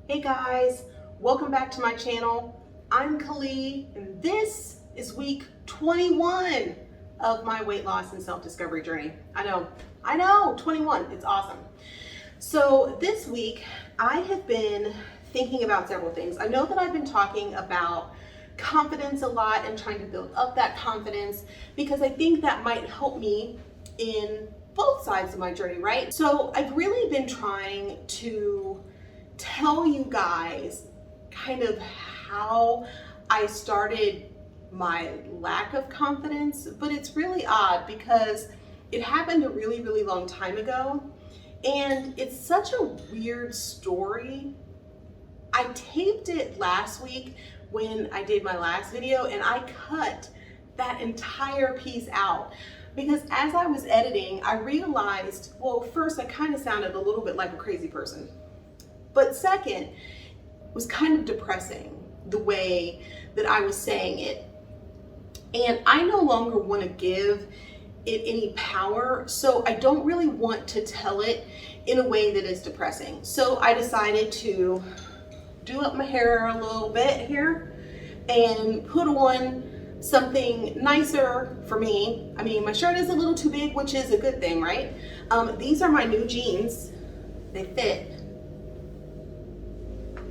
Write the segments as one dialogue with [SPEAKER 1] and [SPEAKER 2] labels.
[SPEAKER 1] Hey guys, welcome back to my channel. I'm Kali and this is week 21 of my weight loss and self-discovery journey. I know, 21, it's awesome. So this week I have been thinking about several things. I know that I've been talking about confidence a lot and trying to build up that confidence because I think that might help me in both sides of my journey, right? So I've really been trying to tell you guys kind of how I started my lack of confidence, but it's really odd because it happened a really, really long time ago and it's such a weird story. I taped it last week when I did my last video and I cut that entire piece out because as I was editing, I realized, well, first I kind of sounded a little bit like a crazy person. But second, it was kind of depressing the way that I was saying it. And I no longer want to give it any power, so I don't really want to tell it in a way that is depressing. So I decided to do up my hair a little bit here and put on something nicer for me. I mean, my shirt is a little too big, which is a good thing, right? These are my new jeans. They fit.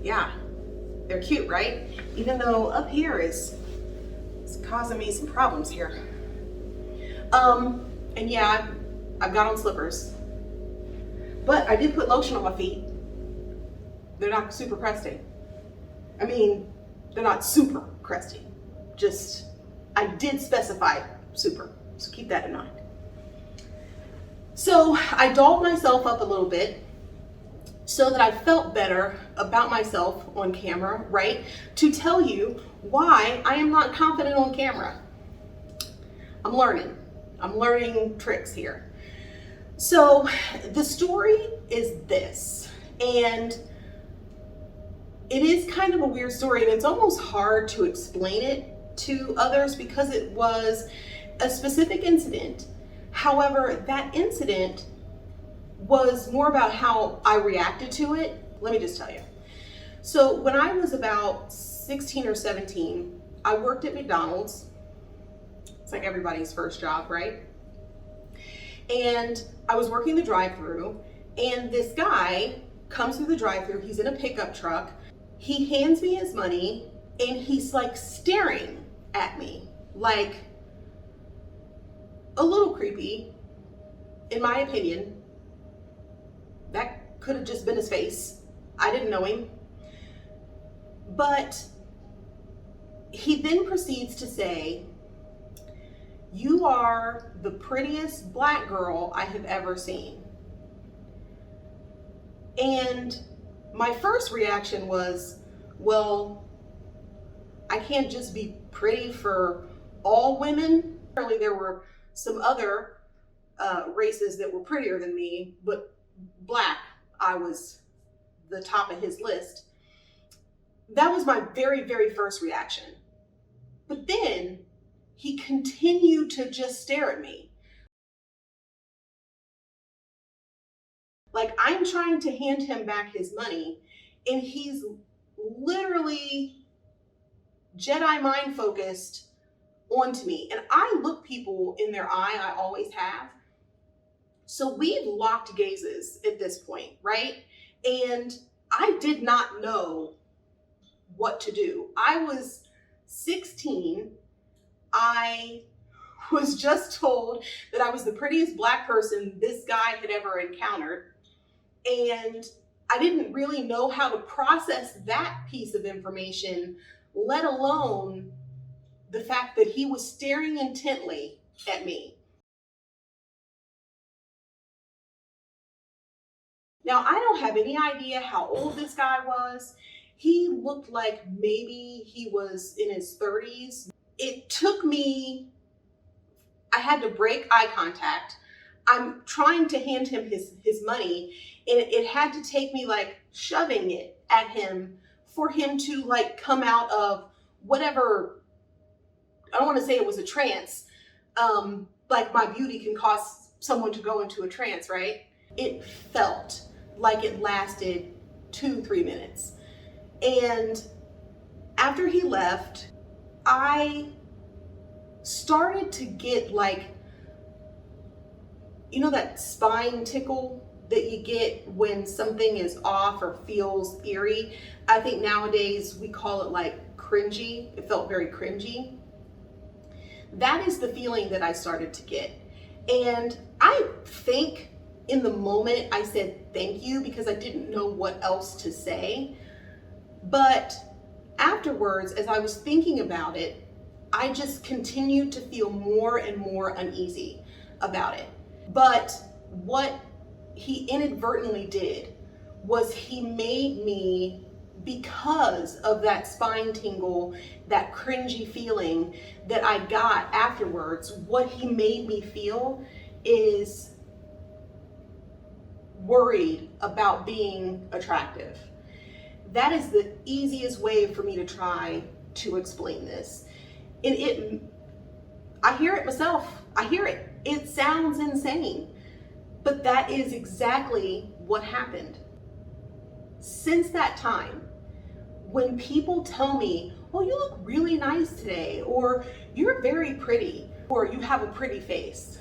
[SPEAKER 1] Yeah, they're cute, right? Even though up here it's causing me some problems here. And yeah, I've got on slippers, but I did put lotion on my feet. They're not super crusty. I mean, they're not super crusty. Just, I did specify super, so keep that in mind. So I dolled myself up a little bit so that I felt better about myself on camera, right? To tell you why I am not confident on camera. I'm learning tricks here. So the story is this, and it is kind of a weird story and it's almost hard to explain it to others because it was a specific incident. However, that incident was more about how I reacted to it. Let me just tell you. So when I was about 16 or 17, I worked at McDonald's. It's like everybody's first job, right? And I was working the drive-thru and this guy comes through the drive-thru. He's in a pickup truck. He hands me his money and he's like staring at me like a little creepy, in my opinion. That could have just been his face. I didn't know him. But he then proceeds to say, "You are the prettiest black girl I have ever seen." And my first reaction was, well, I can't just be pretty for all women. Apparently there were some other races that were prettier than me, but black, I was the top of his list. That was my very, very first reaction. But then he continued to just stare at me. Like I'm trying to hand him back his money and he's literally Jedi mind focused onto me. And I look people in their eye, I always have. So we've locked gazes at this point, right? And I did not know what to do. I was 16. I was just told that I was the prettiest black person this guy had ever encountered. And I didn't really know how to process that piece of information, let alone the fact that he was staring intently at me. Now, I don't have any idea how old this guy was. He looked like maybe he was in his 30s. It took me, I had to break eye contact. I'm trying to hand him his money and it had to take me like shoving it at him for him to like come out of whatever, I don't want to say it was a trance. Like my beauty can cause someone to go into a trance, right? It felt like it lasted 2-3 minutes. And after he left, I started to get like, you know, that spine tickle that you get when something is off or feels eerie. I think nowadays we call it like cringy. It felt very cringy. That is the feeling that I started to get. And I think in the moment I said thank you because I didn't know what else to say. But afterwards, as I was thinking about it, I just continued to feel more and more uneasy about it. But what he inadvertently did was he made me, because of that spine tingle, that cringy feeling that I got afterwards, what he made me feel is worried about being attractive. That is the easiest way for me to try to explain this. And I hear it myself. I hear it. It sounds insane, but that is exactly what happened. Since that time, when people tell me, oh, you look really nice today, or you're very pretty, or you have a pretty face,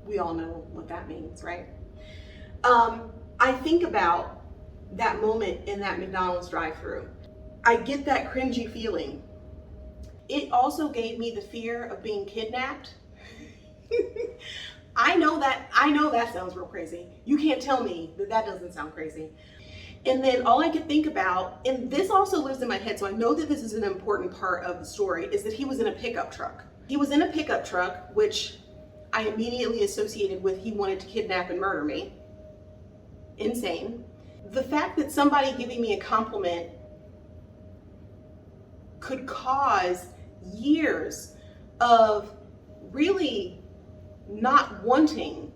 [SPEAKER 1] we all know what that means, right? I think about that moment in that McDonald's drive-thru. I get that cringy feeling. It also gave me the fear of being kidnapped. I know that sounds real crazy. You can't tell me that that doesn't sound crazy. And then all I could think about, and this also lives in my head, so I know that this is an important part of the story, is that he was in a pickup truck. He was in a pickup truck, which I immediately associated with he wanted to kidnap and murder me. Insane. The fact that somebody giving me a compliment could cause years of really not wanting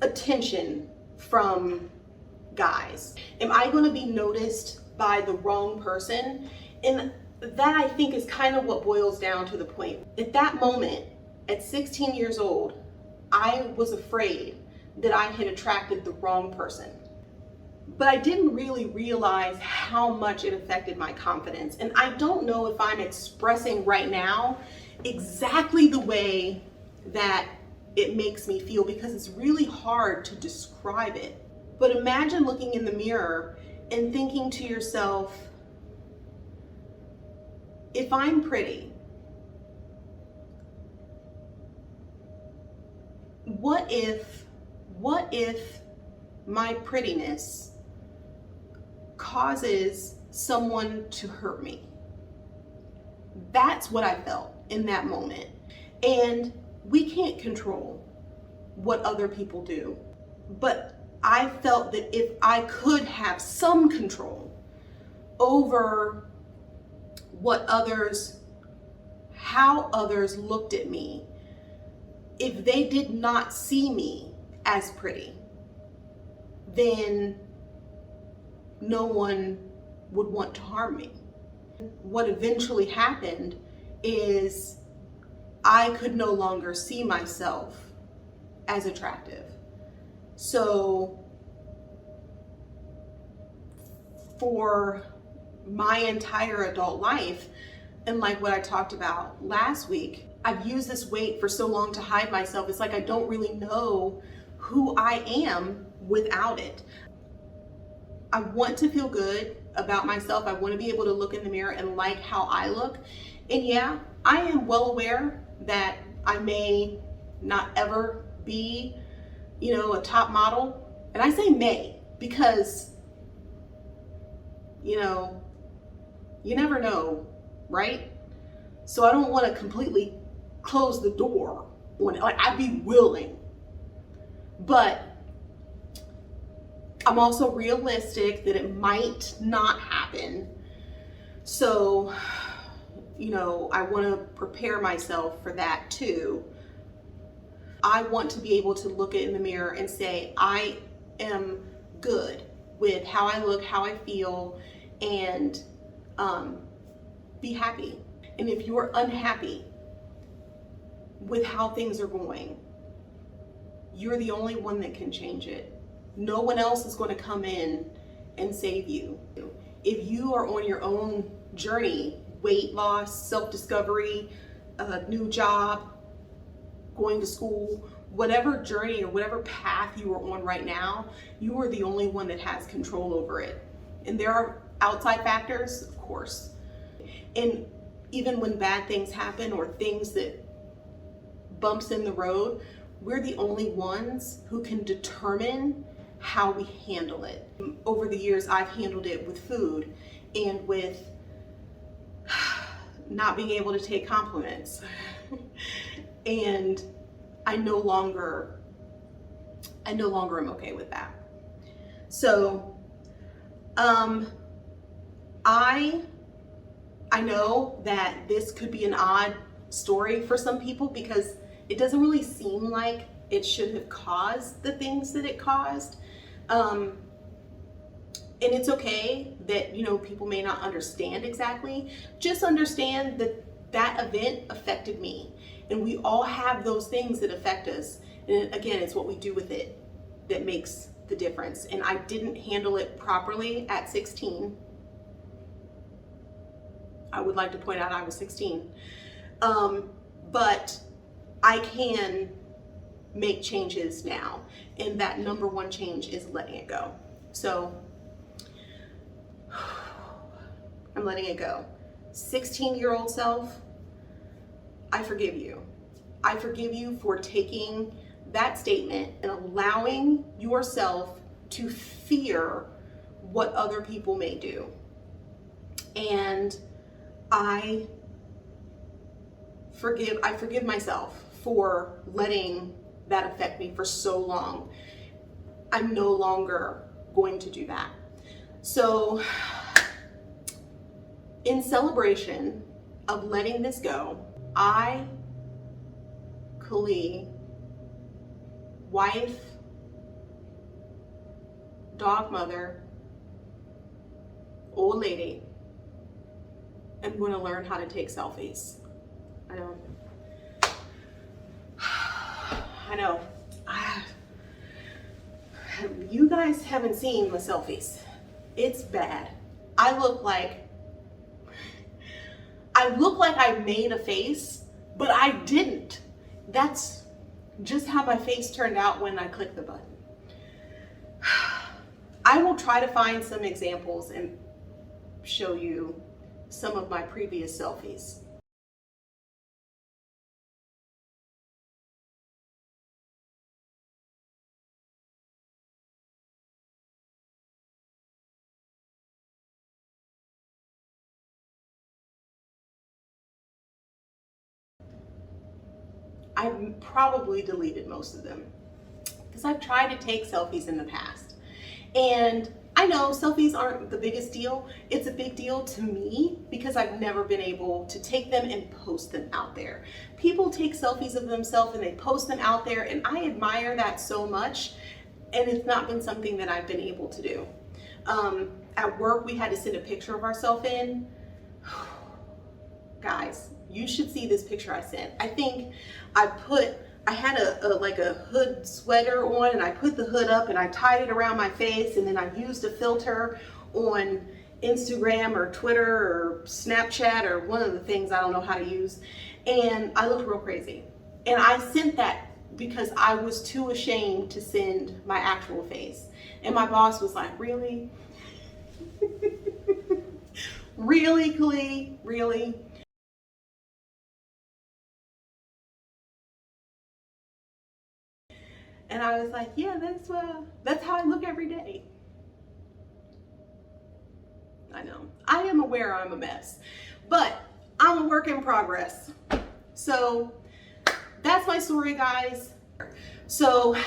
[SPEAKER 1] attention from guys. Am I going to be noticed by the wrong person? And that, I think, is kind of what boils down to the point. At that moment, at 16 years old, I was afraid that I had attracted the wrong person. But I didn't really realize how much it affected my confidence. And I don't know if I'm expressing right now exactly the way that it makes me feel, because it's really hard to describe it. But imagine looking in the mirror and thinking to yourself, if I'm pretty, what if my prettiness causes someone to hurt me? That's what I felt in that moment. And we can't control what other people do, but I felt that if I could have some control over how others looked at me, if they did not see me as pretty, then no one would want to harm me. What eventually happened is I could no longer see myself as attractive. So for my entire adult life, and like what I talked about last week, I've used this weight for so long to hide myself. It's like I don't really know who I am without it. I want to feel good about myself. I want to be able to look in the mirror and like how I look. And yeah, I am well aware that I may not ever be, a top model. And I say may because, you never know, right? So I don't want to completely close the door on it. Like, I'd be willing, but I'm also realistic that it might not happen. So, I want to prepare myself for that too. I want to be able to look in the mirror and say, I am good with how I look, how I feel, and be happy. And if you're unhappy with how things are going, you're the only one that can change it. No one else is going to come in and save you. if you are on your own journey, weight loss, self-discovery, a new job, going to school, whatever journey or whatever path you are on right now, you are the only one that has control over it. And there are outside factors, of course. And even when bad things happen or things that bumps in the road, we're the only ones who can determine how we handle it. Over the years, I've handled it with food and with not being able to take compliments. And I no longer am okay with that. So I know that this could be an odd story for some people because it doesn't really seem like it should have caused the things that it caused. And it's okay that, you know, people may not understand exactly. Just understand that that event affected me. And we all have those things that affect us. And again, it's what we do with it that makes the difference. And I didn't handle it properly at 16. I would like to point out I was 16. But I can make changes now. And that number one change is letting it go. So I'm letting it go. 16-year-old self, I forgive you. I forgive you for taking that statement and allowing yourself to fear what other people may do. And I forgive myself for letting that affect me for so long. I'm no longer going to do that. So in celebration of letting this go, I, Kali, wife, dog mother, old lady, am going to learn how to take selfies. I know. You guys haven't seen my selfies. It's bad. I look like I made a face, but I didn't. That's just how my face turned out when I clicked the button. I will try to find some examples and show you some of my previous selfies. I've probably deleted most of them because I've tried to take selfies in the past. And I know selfies aren't the biggest deal. It's a big deal to me because I've never been able to take them and post them out there. People take selfies of themselves and they post them out there, and I admire that so much. And it's not been something that I've been able to do. At work, we had to send a picture of ourselves in. Guys, you should see this picture I sent. I think I had a hood sweater on, and I put the hood up and I tied it around my face, and then I used a filter on Instagram or Twitter or Snapchat or one of the things I don't know how to use, and I looked real crazy. And I sent that because I was too ashamed to send my actual face. And my boss was like, really? Really, Kali? Really? And I was like, yeah, that's how I look every day. I know. I am aware I'm a mess, but I'm a work in progress. So that's my story, guys. So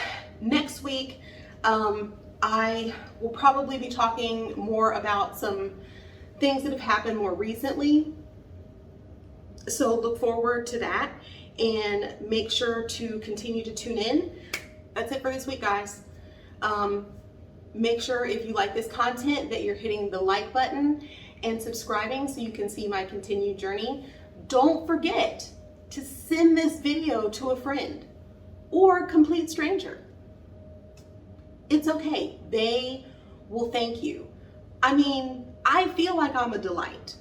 [SPEAKER 1] next week, I will probably be talking more about some things that have happened more recently. So look forward to that and make sure to continue to tune in. That's it for this week, guys. Make sure if you like this content that you're hitting the like button and subscribing so you can see my continued journey. Don't forget to send this video to a friend or a complete stranger. It's okay. They will thank you. I mean, I feel like I'm a delight.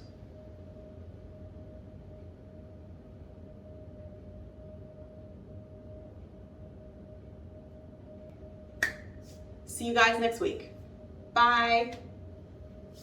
[SPEAKER 1] See you guys next week. Bye.